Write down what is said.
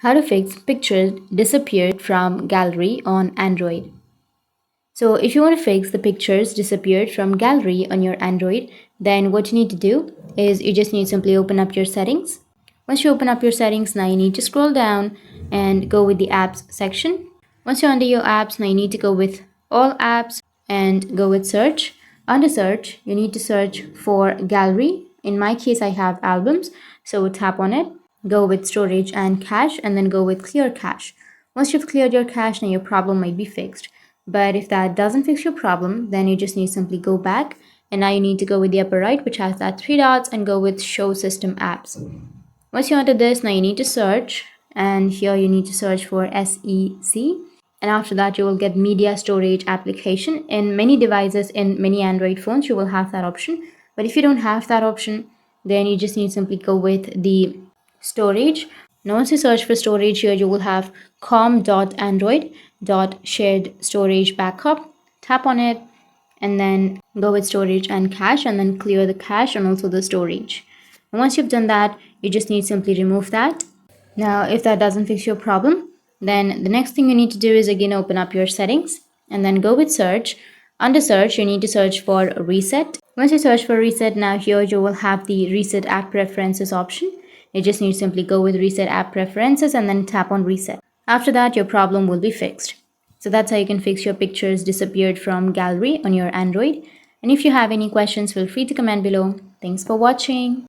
How to fix pictures disappeared from gallery on Android. So if you want to fix the pictures disappeared from gallery on your Android, then what you need to do is you just need to simply open up your settings. Once you open up your settings, now you need to scroll down and go with the apps section. Once you're under your apps, now you need to go with all apps and go with search. Under search, you need to search for gallery. In my case, I have albums, so tap on it, go with storage and cache, and then go with clear cache. Once you've cleared your cache, now your problem might be fixed. But if that doesn't fix your problem, then you just need to simply go back, and now you need to go with the upper right, which has that three dots, and go with show system apps. Once you're onto this, now you need to search, and here you need to search for SEC, and after that you will get media storage application. In many devices, in many Android phones, you will have that option, but if you don't have that option, then you just need to simply go with the storage. Now once you search for storage, here you will have com.android.shared storage backup. Tap on it and then go with storage and cache, and then clear the cache and also the storage. And once you've done that, you just need to simply remove that. Now if that doesn't fix your problem, then the next thing you need to do is again open up your settings and then go with search. Under search, you need to search for reset. Once you search for reset, now here you will have the reset app preferences option. You just need to simply go with reset app preferences and then tap on reset. After that, your problem will be fixed. So that's how you can fix your pictures disappeared from gallery on your Android. And if you have any questions, feel free to comment below. Thanks for watching.